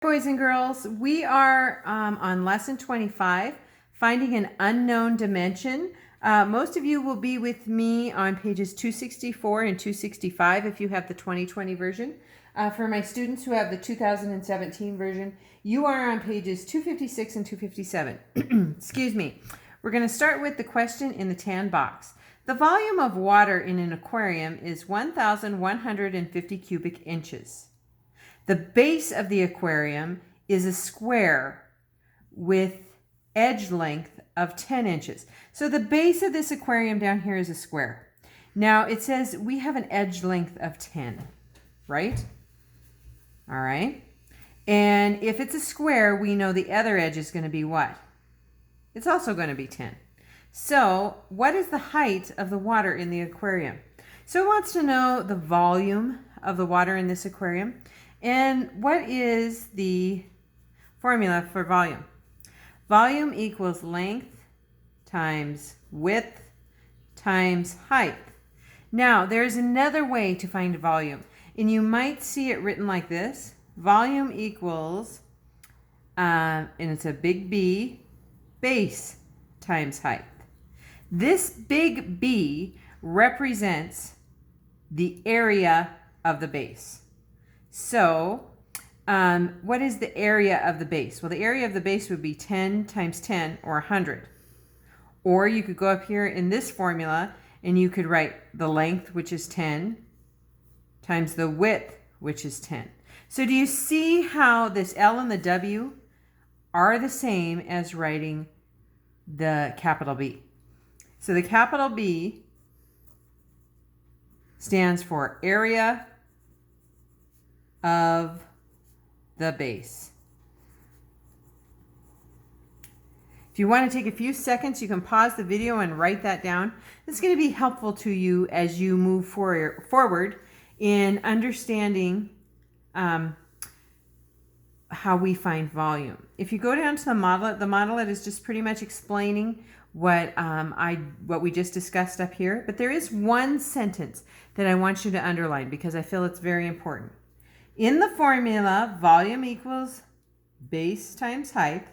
Boys and girls, we are on lesson 25, finding an unknown dimension. Most of you will be with me on pages 264 and 265 if you have the 2020 version. For my students who have the 2017 version, you are on pages 256 and 257. Excuse me. We're going to start with the question in the tan box. The volume of water in an aquarium is 1,150 cubic inches. The base of the aquarium is a square with edge length of 10 inches. So the base of this aquarium down here is a square. Now it says we have an edge length of 10, right? All right. And if it's a square, we know the other edge is going to be what? It's also going to be 10. So what is the height of the water in the aquarium? So it wants to know the volume of the water in this aquarium. And what is the formula for volume? Volume equals length times width times height. Now, there's another way to find volume, and you might see it written like this. Volume equals, and it's a big B, base times height. This big B represents the area of the base. So, what is the area of the base? Well, the area of the base would be 10 times 10, or 100. Or you could go up here in this formula, and you could write the length, which is 10, times the width, which is 10. So do you see how this L and the W are the same as writing the capital B? So the capital B stands for area of the base. If you want to take a few seconds, you can pause the video and write that down. It's going to be helpful to you as you move forward in understanding how we find volume. If you go down to the modelet is just pretty much explaining what we just discussed up here. But there is one sentence that I want you to underline because I feel it's very important. In the formula, volume equals base times height.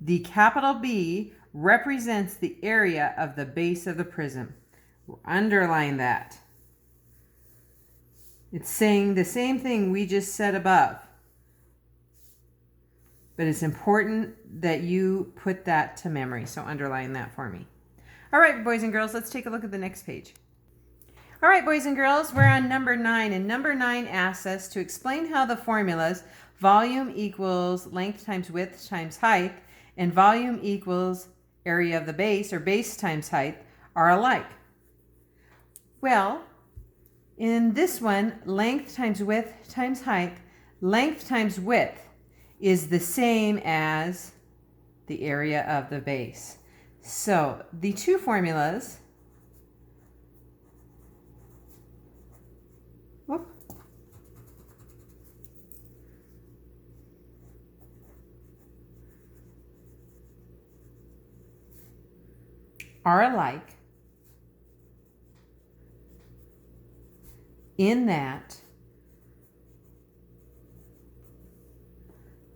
The capital B represents the area of the base of the prism. We'll underline that. It's saying the same thing we just said above. But it's important that you put that to memory, so underline that for me. All right, boys and girls, let's take a look at the next page. All right, boys and girls, we're on number 9, and number 9 asks us to explain how the formulas volume equals length times width times height and volume equals area of the base, or base times height, are alike. Well, in this one, length times width times height, length times width is the same as the area of the base. So the two formulas are alike in that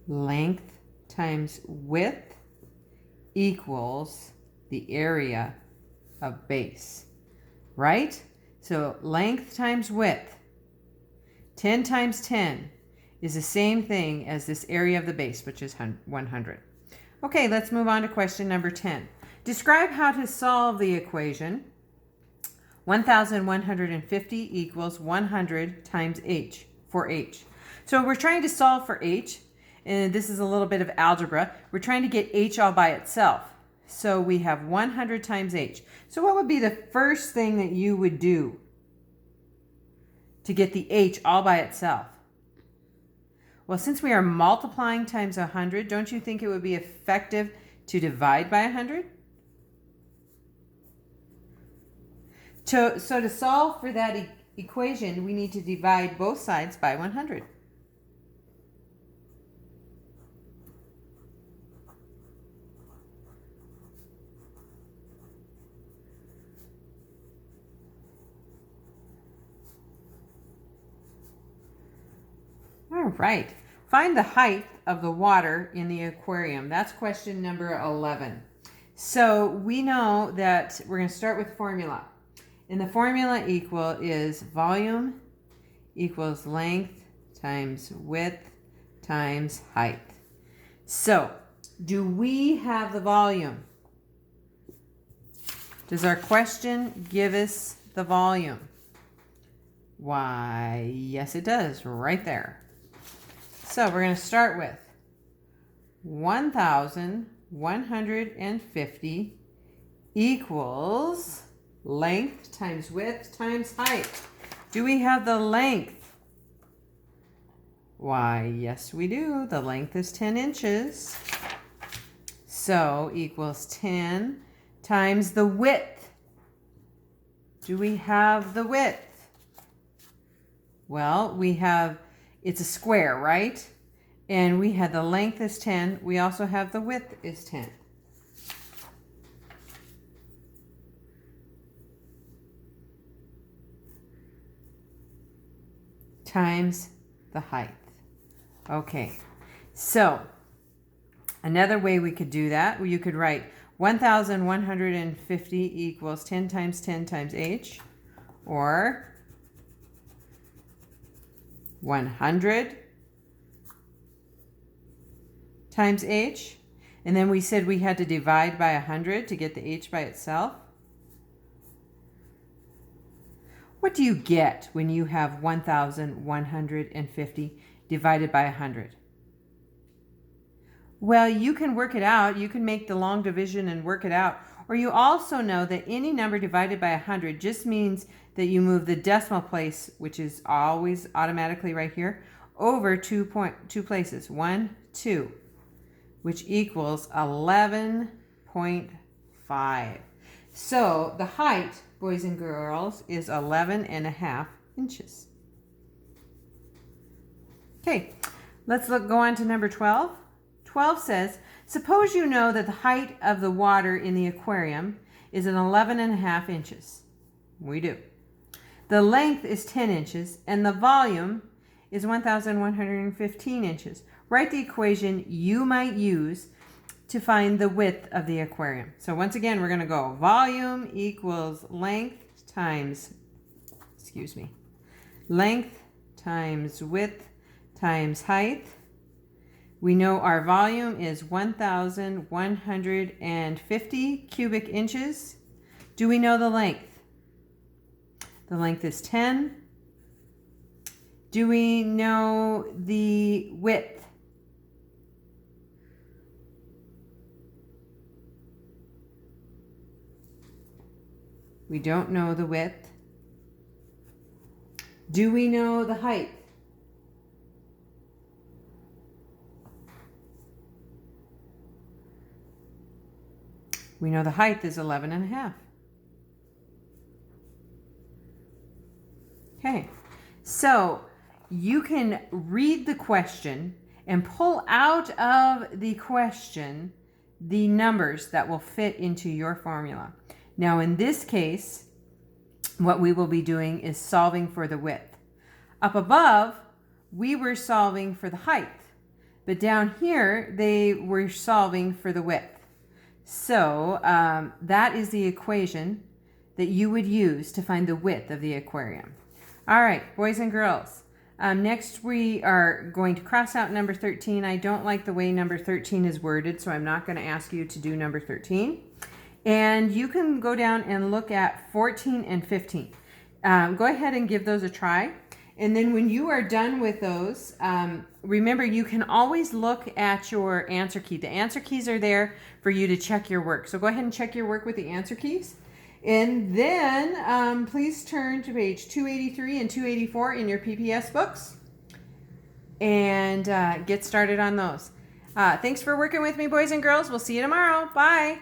length times width equals the area of base, right? So length times width, 10 times 10 is the same thing as this area of the base, which is 100. Okay, let's move on to question number 10. Describe how to solve the equation 1,150 equals 100 times h for h. So we're trying to solve for h, and this is a little bit of algebra. We're trying to get h all by itself. So we have 100 times h. So what would be the first thing that you would do to get the h all by itself? Well, since we are multiplying times 100, don't you think it would be effective to divide by 100? So to solve for that equation, we need to divide both sides by 100. All right. Find the height of the water in the aquarium. That's question number 11. So we know that we're going to start with formula. And the formula is volume equals length times width times height. So, do we have the volume? Does our question give us the volume? Why, yes it does, right there. So we're going to start with 1,150 equals length times width times height. Do we have the length? Why, yes we do. The length is 10 inches. So equals 10 times the width. Do we have the width? Well, we have, it's a square, right? And we had the length is 10. We also have the width is 10. Times the height. Okay, so another way we could do that, you could write 1,150 equals 10 times 10 times h, or 100 times h. And then we said we had to divide by 100 to get the h by itself. What do you get when you have 1,150 divided by 100? Well, you can work it out. You can make the long division and work it out. Or you also know that any number divided by 100 just means that you move the decimal place, which is always automatically right here, over two places. 1, 2, which equals 11.5. So the height, boys and girls, is 11.5 inches. Okay, let's go on to number 12. 12 says, suppose you know that the height of the water in the aquarium is 11.5 inches. We do. The length is 10 inches and the volume is 1,115 inches. Write the equation you might use to find the width of the aquarium. So once again, we're going to go volume equals length times width times height. We know our volume is 1,150 cubic inches. Do we know the length? The length is 10. Do we know the width? We don't know the width. Do we know the height? We know the height is 11.5. Okay, so you can read the question and pull out of the question the numbers that will fit into your formula. Now in this case, what we will be doing is solving for the width. Up above, we were solving for the height, but down here, they were solving for the width. So that is the equation that you would use to find the width of the aquarium. All right, boys and girls. Next, we are going to cross out number 13. I don't like the way number 13 is worded, so I'm not going to ask you to do number 13. And you can go down and look at 14 and 15. Go ahead and give those a try. And then when you are done with those, remember you can always look at your answer key. The answer keys are there for you to check your work. So go ahead and check your work with the answer keys. And then please turn to page 283 and 284 in your PPS books and get started on those. Thanks for working with me, boys and girls. We'll see you tomorrow. Bye.